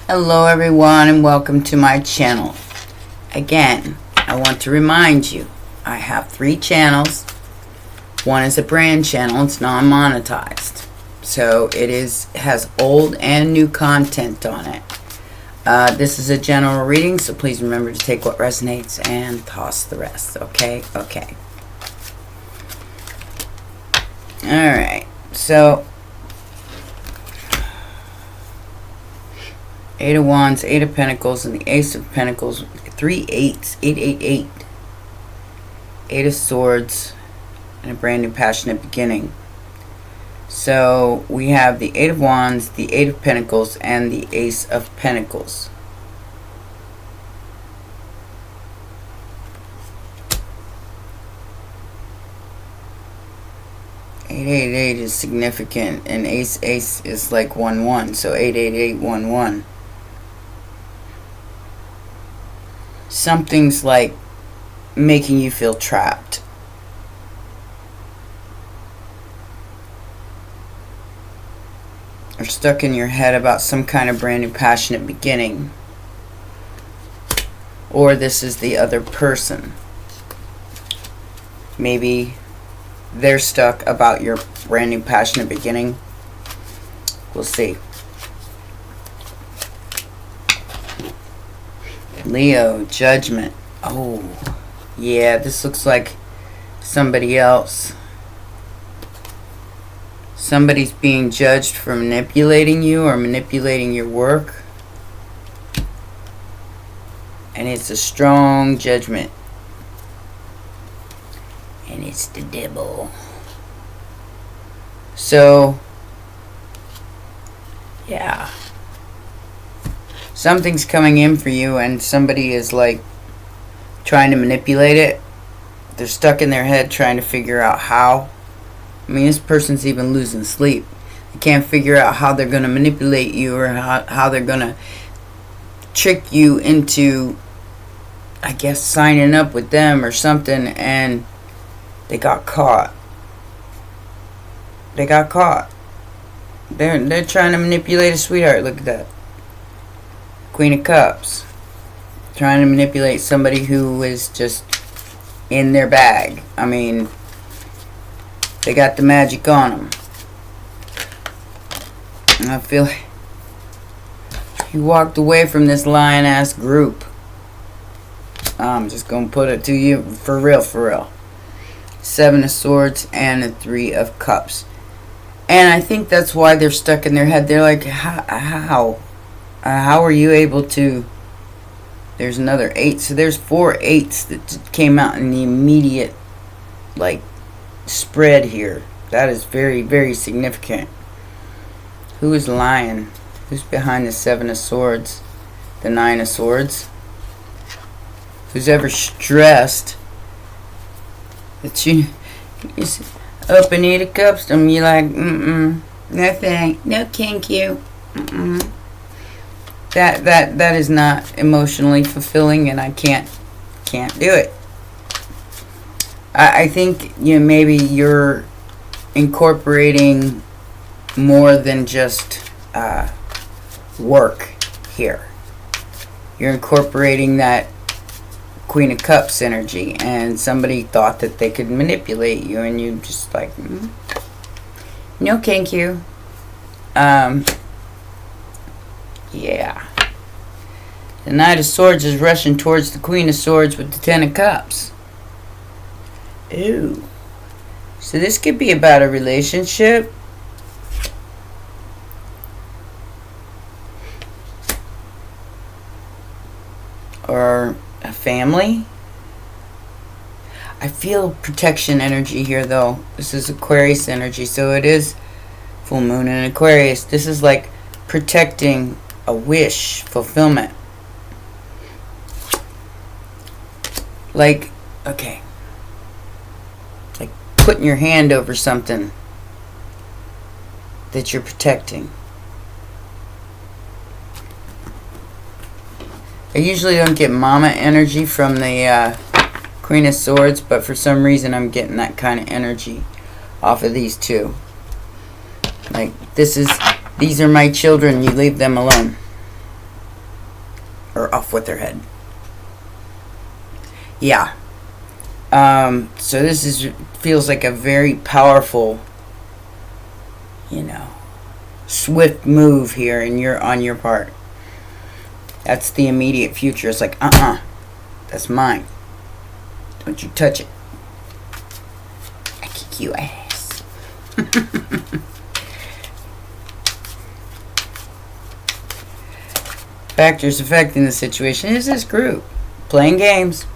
Hello everyone and welcome to my channel. Again, I want to remind you, I have 3 channels. One is a brand channel, it's non-monetized. So it has old and new content on it. This is a general reading, so please remember to take what resonates and toss the rest, okay? Okay. Alright, so 8 of Wands, 8 of Pentacles, and the Ace of Pentacles. 3 8s, 888. 8 of Swords, and a brand new passionate beginning. So we have the 8 of Wands, the 8 of Pentacles, and the Ace of Pentacles. Eight eight eight is significant, and ace is like 1-1, so 88811. Something's like making you feel trapped. Or stuck in your head about some kind of brand new passionate beginning. Or this is the other person. Maybe they're stuck about your brand new passionate beginning. We'll see. Leo, Judgment. Oh, yeah, this looks like somebody else. Somebody's being judged for manipulating you or manipulating your work. And it's a strong judgment. And it's the devil. So, yeah. Something's coming in for you and somebody is like trying to manipulate it. They're stuck in their head trying to figure out how. I mean, this person's even losing sleep. They can't figure out how they're going to manipulate you or how they're going to trick you into, I guess, signing up with them or something, and they got caught. They got caught. They're trying to manipulate a sweetheart. Look at that. Queen of Cups. Trying to manipulate somebody who is just in their bag. I mean, they got the magic on them. And I feel like you walked away from this lion-ass group. I'm just going to put it to you for real, for real. 7 of Swords and a 3 of Cups. And I think that's why they're stuck in their head. They're like, how? How are you able to... There's another 8. So there's 4 8s that came out in the immediate, like, spread here. That is very, very significant. Who is lying? Who's behind the 7 of Swords? The 9 of Swords? Who's ever stressed that you open 8 of Cups and you're like, no thank, no thank you. That is not emotionally fulfilling, and I can't do it. I think maybe you're incorporating more than just work here. You're incorporating that Queen of Cups energy, and somebody thought that they could manipulate you, and you just like, no thank you. Yeah. The Knight of Swords is rushing towards the Queen of Swords with the 10 of Cups. Ooh. So this could be about a relationship. Or a family. I feel protection energy here though. This is Aquarius energy, so it is full moon in Aquarius. This is like protecting a wish, fulfillment. Like, okay. Like putting your hand over something that you're protecting. I usually don't get mama energy from the Queen of Swords, but for some reason I'm getting that kind of energy off of these two. Like, these are my children, you leave them alone. off with their head. Yeah. So this feels like a very powerful, swift move here on your part. That's the immediate future. It's like, that's mine. Don't you touch it. I kick you ass. Factors affecting the situation is this group playing games,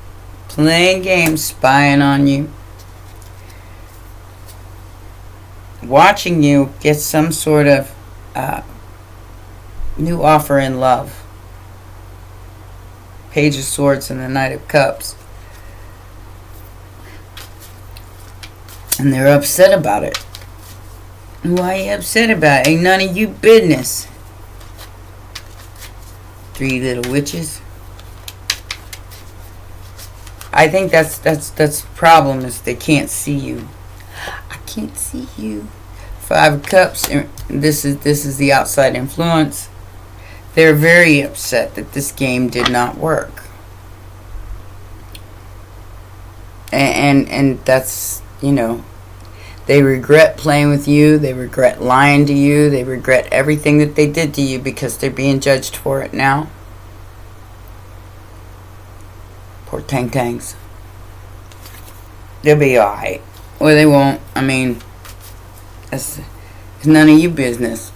spying on you, watching you get some sort of new offer in love. Page of Swords and the Knight of Cups. And they're upset about it. Why are you upset about it? Ain't none of you business. 3 little witches. I think that's the problem, is they can't see you. I can't see you. 5 of Cups. This is the outside influence. They're very upset that this game did not work. And that's, they regret playing with you. They regret lying to you. They regret everything that they did to you because they're being judged for it now. Poor Tang-Tangs. They'll be alright. Or they won't. I mean, it's none of your business.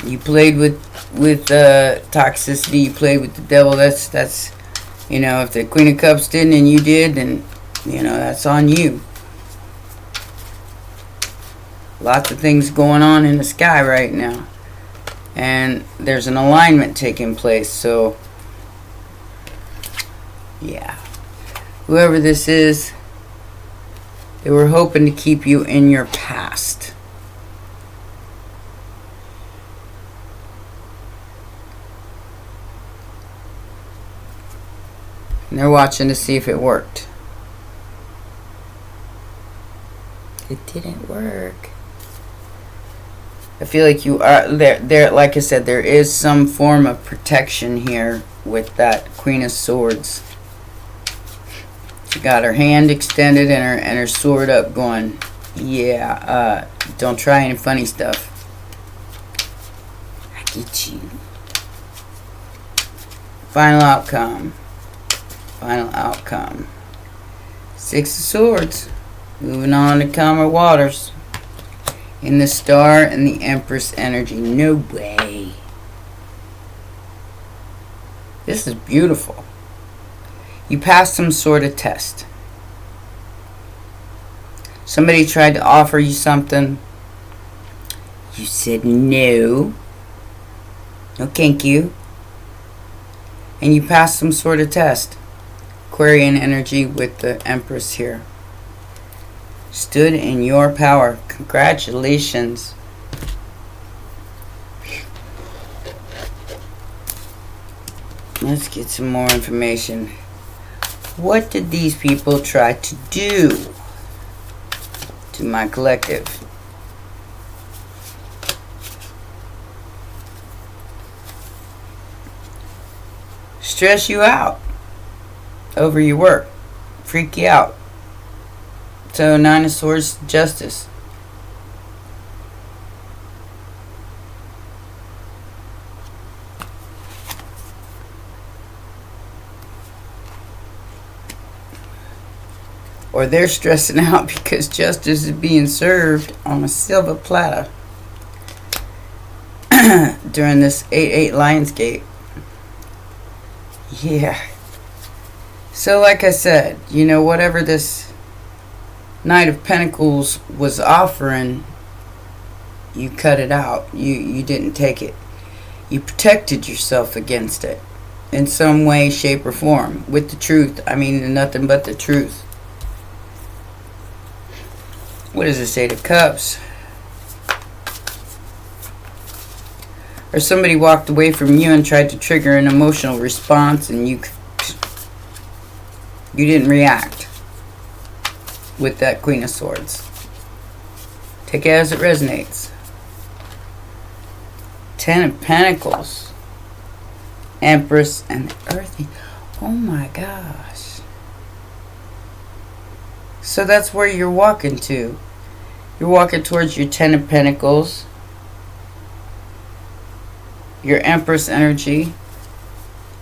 You played with toxicity. You played with the devil. That's if the Queen of Cups didn't and you did, then that's on you. Lots of things going on in the sky right now, and there's an alignment taking place. So yeah, whoever this is, they were hoping to keep you in your past. And they're watching to see if it worked. It didn't work. I feel like you are there. Like I said, there is some form of protection here with that Queen of Swords. She got her hand extended and her sword up, going, yeah, don't try any funny stuff. I get you. Final outcome. 6 of Swords. Moving on to calmer waters. In the Star and the Empress energy. No way. This is beautiful. You passed some sort of test. Somebody tried to offer you something. You said no. No thank you. And you passed some sort of test. Aquarian energy with the Empress here. Stood in your power. Congratulations. Let's get some more information. What did these people try to do to my collective? Stress you out over your work. Freak you out. So 9 of Swords, Justice. Or they're stressing out because justice is being served on a silver platter during this 8-8 Lionsgate. Yeah. So like I said, whatever this Knight of Pentacles was offering, you cut it out. You didn't take it. You protected yourself against it in some way, shape, or form. With the truth. I mean, nothing but the truth. What does it say? The Cups. Or somebody walked away from you and tried to trigger an emotional response, and you didn't react with that Queen of Swords. Take it as it resonates. 10 of Pentacles. Empress, and the Earthy. Oh my gosh. So that's where you're walking to. You're walking towards your Ten of Pentacles, your Empress energy,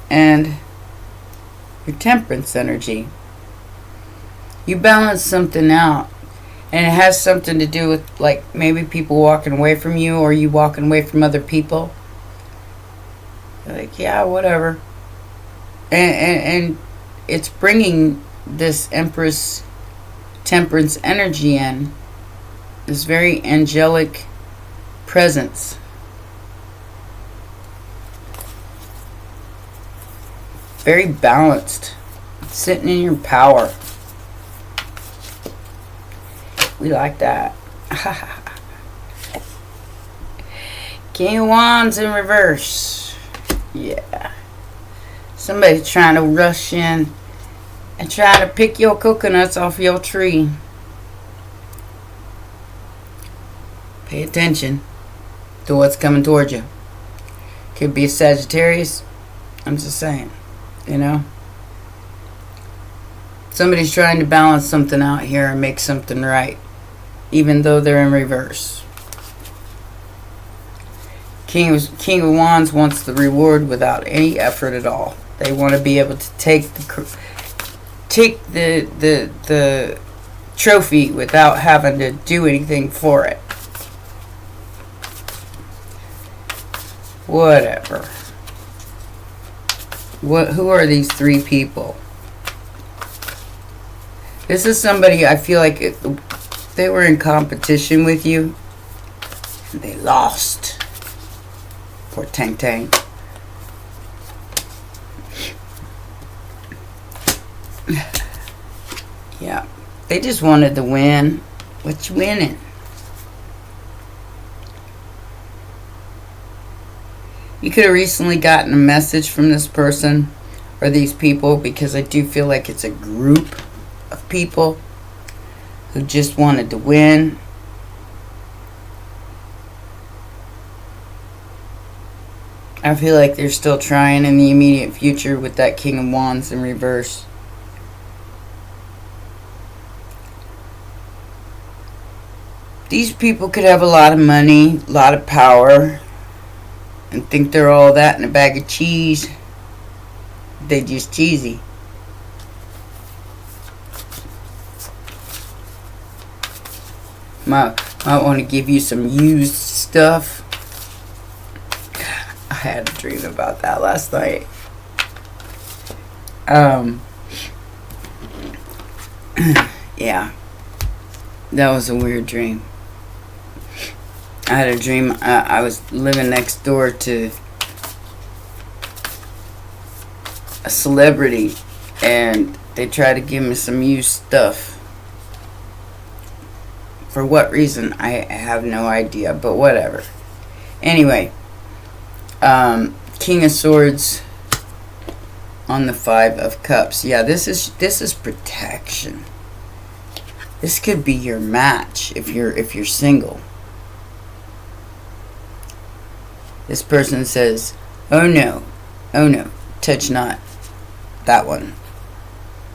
and your Temperance energy. You balance something out. And it has something to do with, like, maybe people walking away from you or you walking away from other people. You're like, yeah, whatever. And it's bringing this Empress Temperance energy in. This very angelic presence. Very balanced. Sitting in your power. We like that. King of Wands in reverse. Yeah. Somebody trying to rush in and try to pick your coconuts off your tree. Pay attention to what's coming towards you. Could be a Sagittarius. I'm just saying. You know? Somebody's trying to balance something out here and make something right, even though they're in reverse. King of Wands wants the reward without any effort at all. They want to be able to take the trophy without having to do anything for it. Whatever. Who are these three people? This is somebody, I feel like they were in competition with you. And they lost. Poor Tang Tang. Yeah. They just wanted to win. What you winning? You could have recently gotten a message from this person or these people, because I do feel like it's a group of people who just wanted to win. I feel like they're still trying in the immediate future with that King of Wands in reverse. These people could have a lot of money, a lot of power, and think they're all that in a bag of cheese. They just cheesy. Might want to give you some used stuff. I had a dream about that last night. Yeah. That was a weird dream. I had a dream I was living next door to a celebrity, and they tried to give me some used stuff. For what reason, I have no idea, but whatever. Anyway, King of Swords on the Five of Cups. Yeah, this is protection. This could be your match if you're single. This person says, "Oh no, touch not that one,"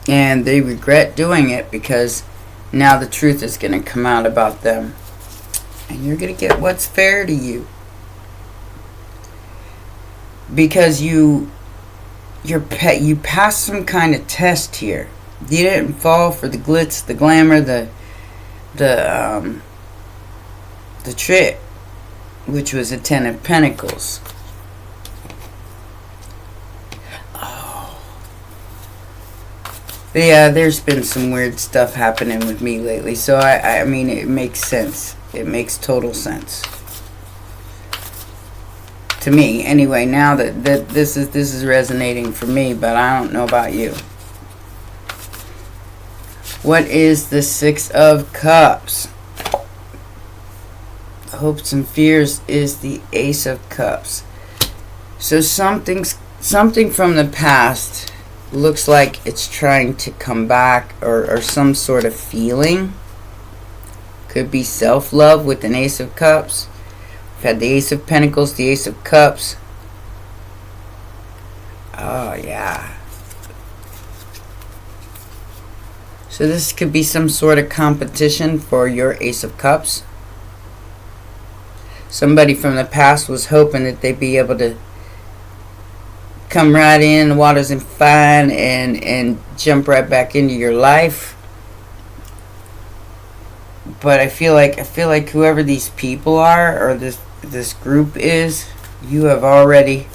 and they regret doing it because now the truth is going to come out about them, and you're going to get what's fair to you, because you passed some kind of test here. You didn't fall for the glitz, the glamour, the trick, which was a Ten of Pentacles. But yeah, there's been some weird stuff happening with me lately, so I mean, it makes sense. It makes total sense to me. Anyway, now that this is resonating for me, but I don't know about you. What is the Six of Cups? Hopes and fears is the Ace of Cups. So something from the past looks like it's trying to come back, or some sort of feeling. Could be self-love with an Ace of Cups. We've had the Ace of Pentacles, the Ace of Cups. Oh, yeah. So this could be some sort of competition for your Ace of Cups. Somebody from the past was hoping that they'd be able to come right in, the water's fine, and jump right back into your life. But I feel like whoever these people are, or this group is, you have already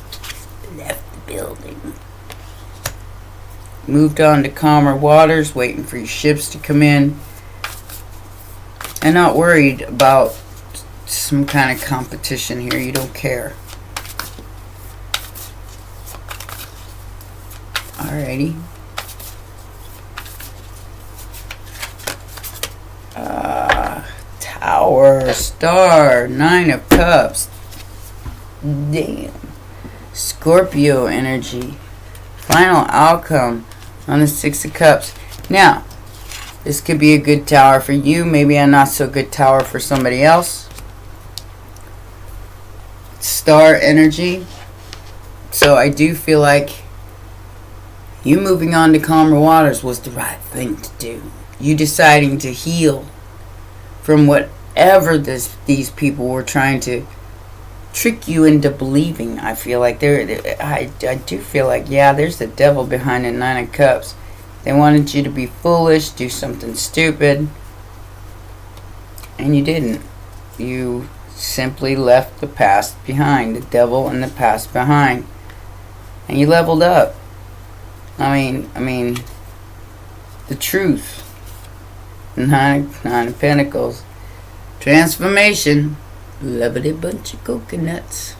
left the building. Moved on to calmer waters, waiting for your ships to come in, and not worried about some kind of competition here. You don't care. Alrighty. Tower, Star, 9 of Cups. Damn. Scorpio energy. Final outcome on the 6 of Cups. Now, this could be a good tower for you. Maybe a not so good tower for somebody else. Star energy. So I do feel like you moving on to calmer waters was the right thing to do. You deciding to heal from whatever these people were trying to trick you into believing. I feel like I do feel like, yeah, there's the devil behind the 9 of Cups. They wanted you to be foolish, do something stupid, and you didn't. You simply left the past behind, the devil and the past behind, and you leveled up. I mean, the truth. 9 of Pentacles. Transformation. Lovely bunch of coconuts.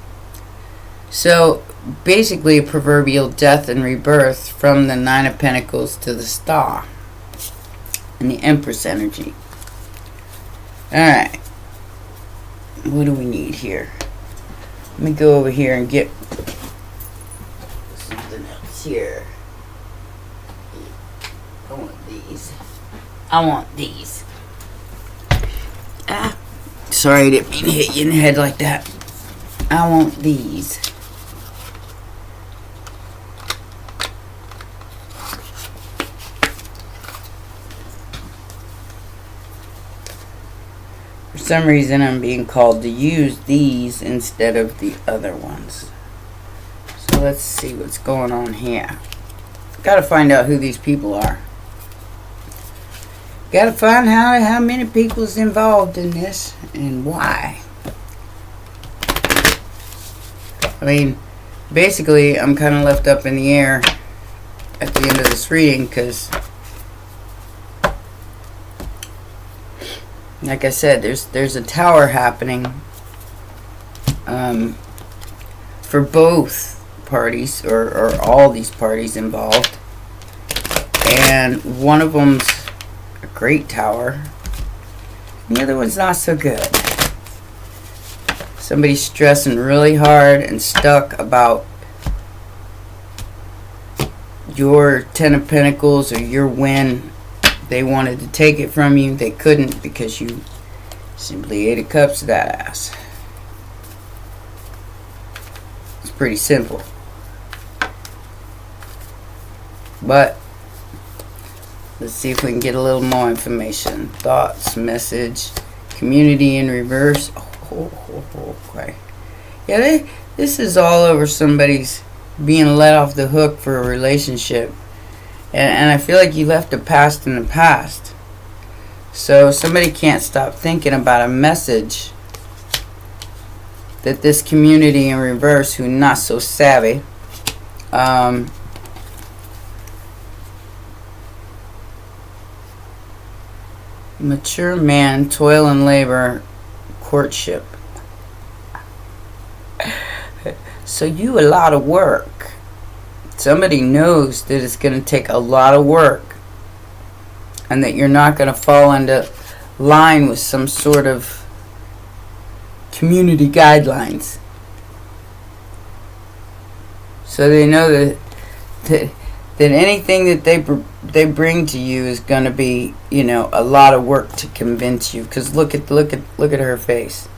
So, basically a proverbial death and rebirth from the 9 of Pentacles to the Star. And the Empress energy. Alright. What do we need here? Let me go over here and get something else here. I want these. Ah. Sorry, I didn't mean to hit you in the head like that. I want these. For some reason, I'm being called to use these instead of the other ones. So let's see what's going on here. Gotta find out who these people are. Gotta find out how many people's involved in this and why. I mean, basically, I'm kind of left up in the air at the end of this reading because, like I said, there's a tower happening for both parties, or all these parties involved, and one of them's a great tower, and the other one's not so good. Somebody's stressing really hard and stuck about your 10 of Pentacles or your win. They wanted to take it from you. They couldn't because you simply 8 of Cups to that ass. It's pretty simple. But let's see if we can get a little more information. Thoughts, message, community in reverse. Okay. Yeah, this is all over somebody's being let off the hook for a relationship. And I feel like you left the past in the past. So somebody can't stop thinking about a message that this community in reverse, who not so savvy, mature man, toil and labor, courtship. So you a lot of work. Somebody knows that it's going to take a lot of work and that you're not going to fall into line with some sort of community guidelines. So they know that anything that they bring to you is going to be, you know, a lot of work to convince you. Because look at her face.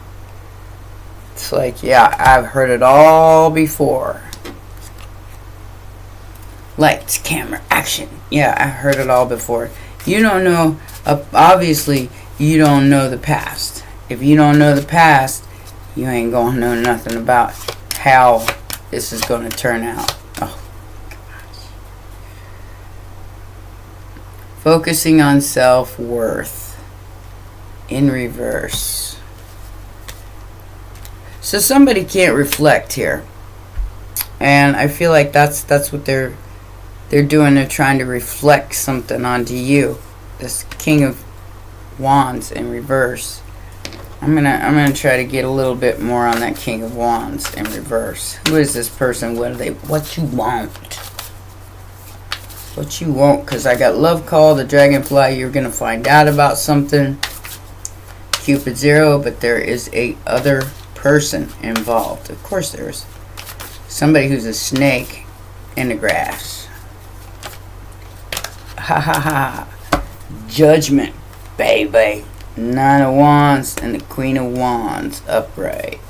It's like, yeah, I've heard it all before. Lights, camera, action. Yeah, I heard it all before. You don't know, obviously, you don't know the past. If you don't know the past, you ain't going to know nothing about how this is going to turn out. Oh, gosh. Focusing on self-worth in reverse. So somebody can't reflect here. And I feel like that's what they're doing. They're trying to reflect something onto you. This King of Wands in reverse. I'm gonna try to get a little bit more on that King of Wands in reverse. Who is this person? What you want? What you want? Because I got love call, the dragonfly. You're gonna find out about something. Cupid 0, but there is a other person involved. Of course, there's somebody who's a snake in the grass. Ha ha ha. Judgment, baby. 9 of Wands and the Queen of Wands upright.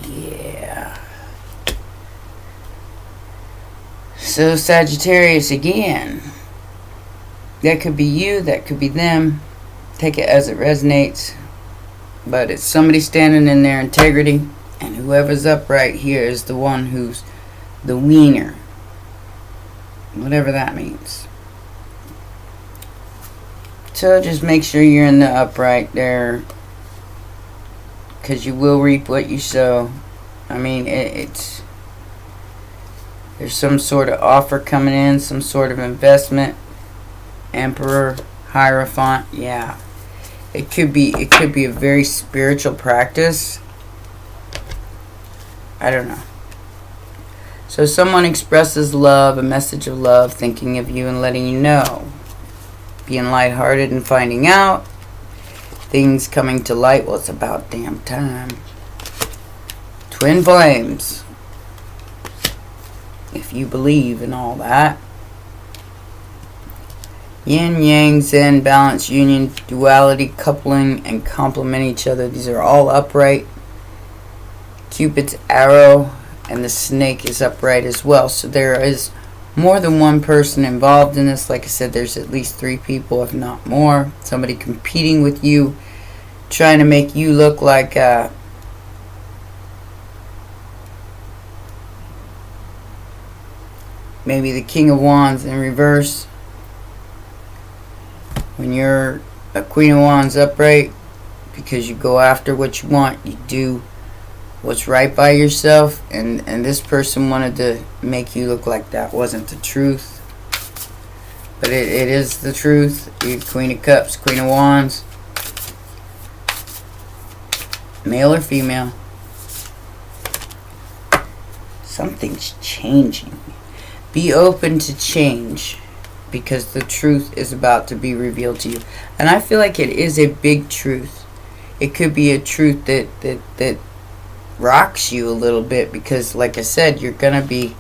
Yeah. So Sagittarius again. That could be you, that could be them. Take it as it resonates. But it's somebody standing in their integrity. And whoever's upright here is the one who's the wiener. Whatever that means. So just make sure you're in the upright there. Because you will reap what you sow. I mean, it's... There's some sort of offer coming in. Some sort of investment. Emperor. Hierophant. Yeah. It could be a very spiritual practice. I don't know. So someone expresses love, a message of love, thinking of you and letting you know. Being lighthearted and finding out. Things coming to light. Well, it's about damn time. Twin flames. If you believe in all that. Yin, yang, zen, balance, union, duality, coupling, and complement each other. These are all upright. Cupid's arrow and the snake is upright as well. So there is more than one person involved in this. Like I said, there's at least 3 people, if not more. Somebody competing with you, trying to make you look like maybe the King of Wands in reverse. When you're a Queen of Wands upright, because you go after what you want, you do what's right by yourself, and this person wanted to make you look like that wasn't the truth, but it is the truth. You're Queen of Cups, Queen of Wands, male or female. Something's changing. Be open to change, because the truth is about to be revealed to you, and I feel like it is a big truth. It could be a truth that rocks you a little bit, because like I said, you're gonna be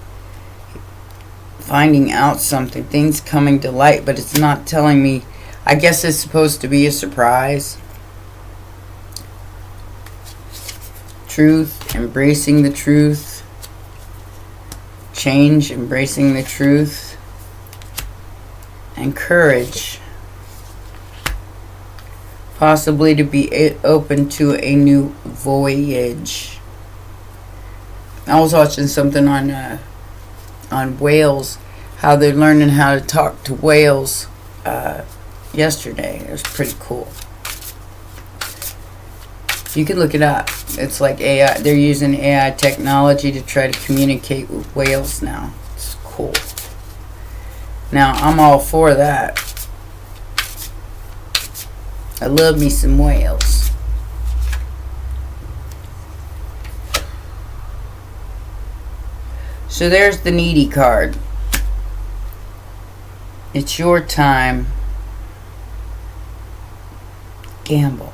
finding out something, things coming to light, but it's not telling me. I guess it's supposed to be a surprise. Truth, embracing the truth. Change, embracing the truth. And courage. Possibly to be open to a new voyage. I was watching something on whales, how they're learning how to talk to whales yesterday. It was pretty cool. You can look it up. It's like AI. They're using AI technology to try to communicate with whales now. It's cool. Now, I'm all for that. I love me some whales. So there's the needy card. It's your time. Gamble.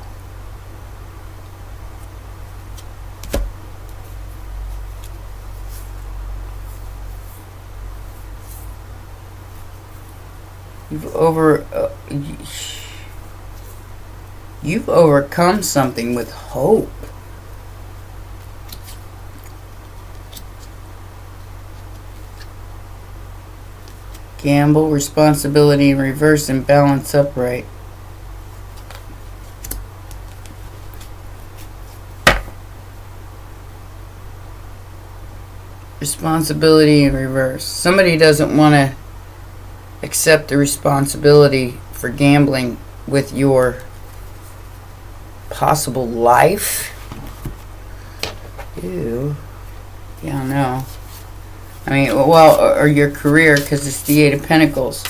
You've overcome something with hope. Gamble, responsibility in reverse, and balance upright. Responsibility in reverse. Somebody doesn't want to accept the responsibility for gambling with your possible life. Ew. Yeah, I don't know. I mean, well, or your career, because it's the Eight of Pentacles.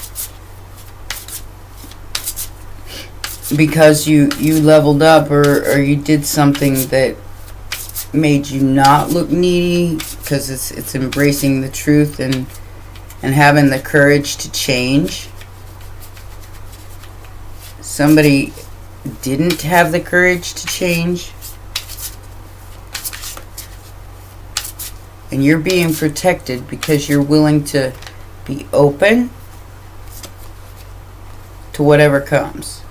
Because you leveled up, or you did something that made you not look needy, because it's embracing the truth and having the courage to change. Somebody didn't have the courage to change, and you're being protected because you're willing to be open to whatever comes.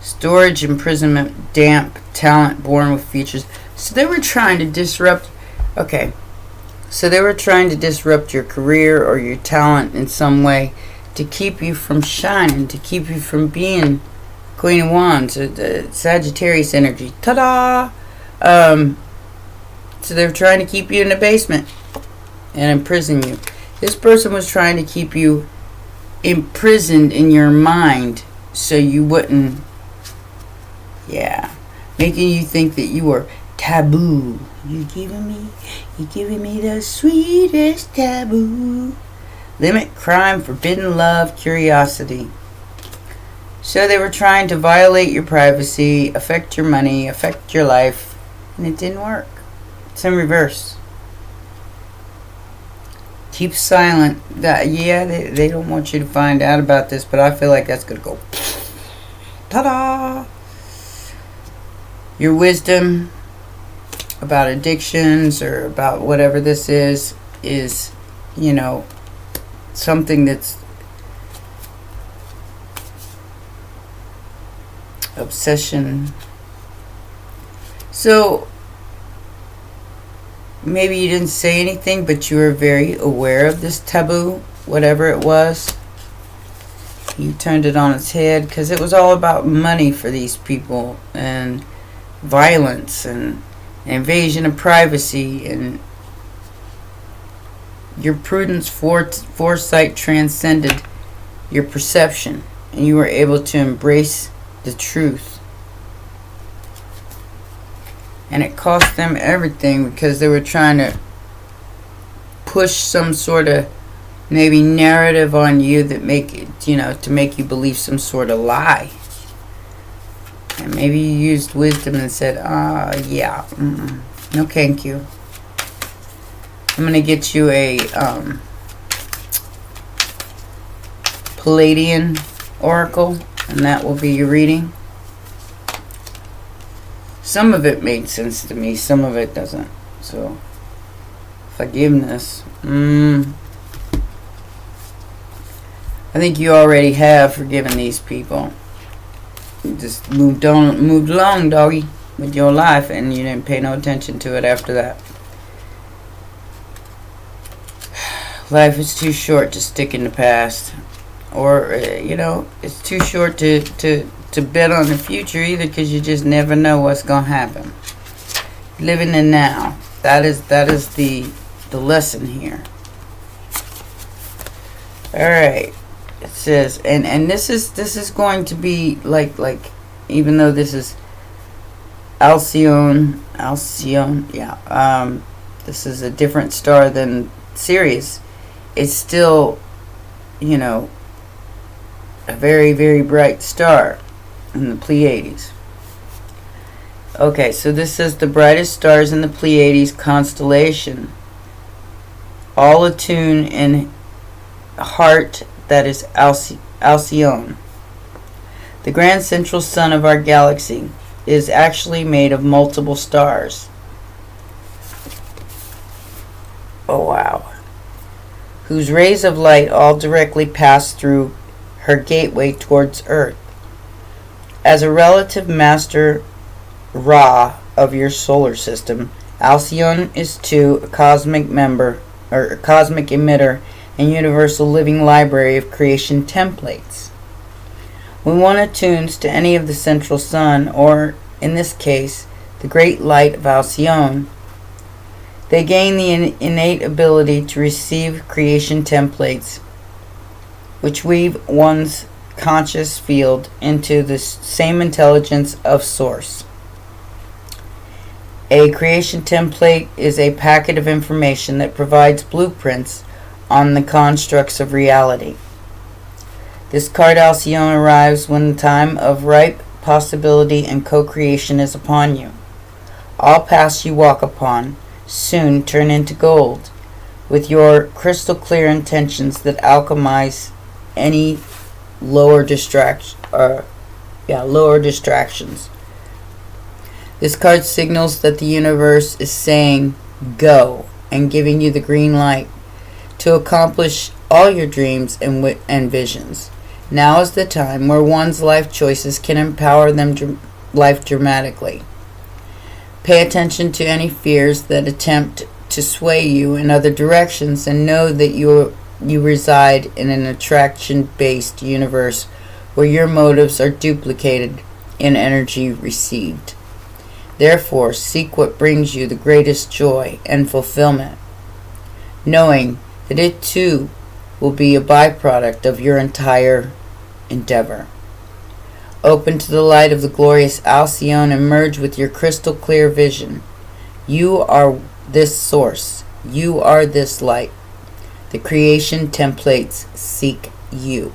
Storage, imprisonment, damp, talent born with features. So they were trying to disrupt. Okay. So they were trying to disrupt your career or your talent in some way to keep you from shining, to keep you from being Queen of Wands, Sagittarius energy. Ta-da! So they were trying to keep you in the basement and imprison you. This person was trying to keep you imprisoned in your mind so you wouldn't, making you think that you were taboo. You're giving me the sweetest taboo. Limit crime, forbidden love, curiosity. So they were trying to violate your privacy, affect your money, affect your life, and it didn't work. It's in reverse. Keep silent. They don't want you to find out about this, but I feel like that's going to go ta-da! Your wisdom about addictions or about whatever this is, something that's obsession. So maybe you didn't say anything, but you were very aware of this taboo, whatever it was. You turned it on its head because it was all about money for these people and violence and invasion of privacy, and your prudence, foresight transcended your perception, and you were able to embrace the truth. And it cost them everything because they were trying to push some sort of maybe narrative on you that make it, to make you believe some sort of lie. And maybe you used wisdom and said, no thank you. I'm going to get you a Palladian oracle, and that will be your reading. Some of it made sense to me, some of it doesn't. So, forgiveness. I think you already have forgiven these people. You just moved along, doggy, with your life, and you didn't pay no attention to it after that. Life is too short to stick in the past. Or, it's too short to bet on the future either, because you just never know what's going to happen. Living in now. That is the lesson here. Alright. It says, and this is going to be like even though this is Alcyone, this is a different star than Sirius. It's still, a very, very bright star in the Pleiades. Okay, so this says the brightest stars in the Pleiades constellation, all attune in heart that is Alcyone. The grand central sun of our galaxy is actually made of multiple stars. Oh wow. Whose rays of light all directly pass through her gateway towards Earth. As a relative master Ra of your solar system, Alcyone is too a cosmic member or a cosmic emitter and universal living library of creation templates. When one attunes to any of the central sun, or in this case, the great light of Alcyone, they gain the innate ability to receive creation templates, which weave one's conscious field into the same intelligence of Source. A creation template is a packet of information that provides blueprints on the constructs of reality. This card Alcyone arrives when the time of ripe possibility and co-creation is upon you. All paths you walk upon soon turn into gold, with your crystal clear intentions that alchemize any lower distractions. This card signals that the universe is saying go and giving you the green light to accomplish all your dreams and visions. Now is the time where one's life choices can empower them life dramatically. Pay attention to any fears that attempt to sway you in other directions, and know that you reside in an attraction-based universe where your motives are duplicated in energy received. Therefore, seek what brings you the greatest joy and fulfillment, knowing that it too will be a byproduct of your entire endeavor. Open to the light of the glorious Alcyone and merge with your crystal clear vision. You are this source. You are this light. The creation templates seek you.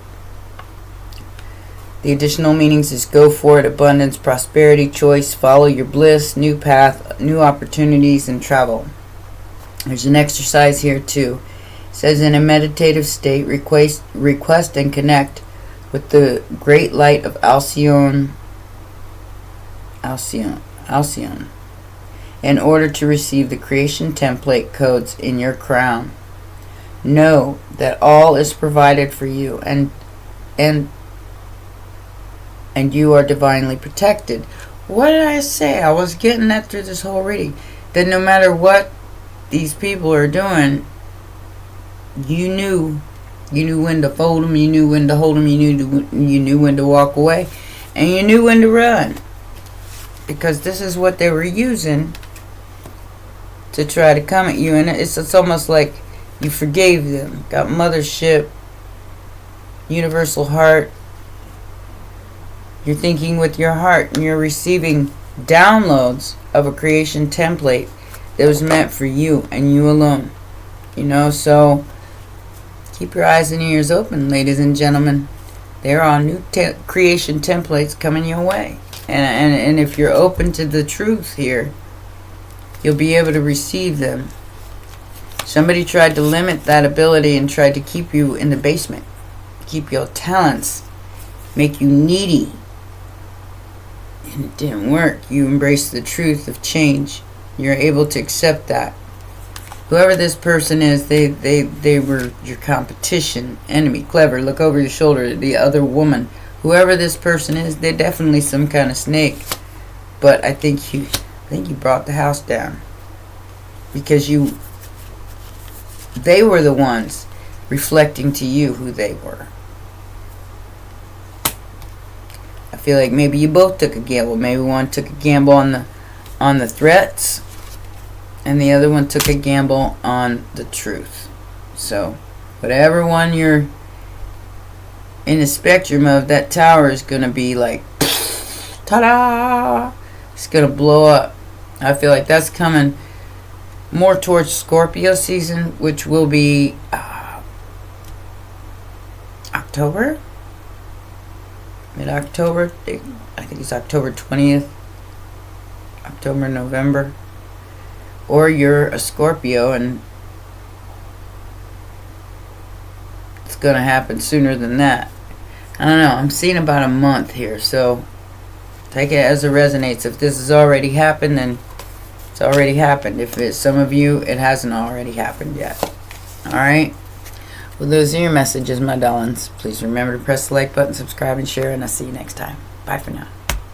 The additional meanings is go for it, abundance, prosperity, choice, follow your bliss, new path, new opportunities, and travel. There's an exercise here too. It says in a meditative state, request and connect with the great light of Alcyone in order to receive the creation template codes in your crown. Know that all is provided for you and you are divinely protected. What did I say? I was getting that through this whole reading. That no matter what these people are doing, you knew when to fold them, you knew when to hold them, you knew when to walk away, and you knew when to run. Because this is what they were using to try to come at you, and it's almost like you forgave them. Got mothership, universal heart. You're thinking with your heart, and you're receiving downloads of a creation template that was meant for you and you alone. So keep your eyes and ears open, ladies and gentlemen. There are new creation templates coming your way. And if you're open to the truth here, you'll be able to receive them. Somebody tried to limit that ability and tried to keep you in the basement. Keep your talents. Make you needy. And it didn't work. You embraced the truth of change. You're able to accept that. Whoever this person is, they were your competition, enemy, clever, look over your shoulder, the other woman. Whoever this person is, they're definitely some kind of snake. But I think you brought the house down. Because they were the ones reflecting to you who they were. I feel like maybe you both took a gamble. Maybe one took a gamble on the threats, and the other one took a gamble on the truth. So, whatever one you're in the spectrum of, that tower is going to be like, ta-da! It's going to blow up. I feel like that's coming more towards Scorpio season, which will be October? Mid-October? I think it's October 20th. October, November. Or you're a Scorpio and it's going to happen sooner than that. I don't know. I'm seeing about a month here, so take it as it resonates. If this has already happened, then it's already happened. If it's some of you, it hasn't already happened yet. Alright? Well, those are your messages, my darlings. Please remember to press the like button, subscribe, and share, and I'll see you next time. Bye for now.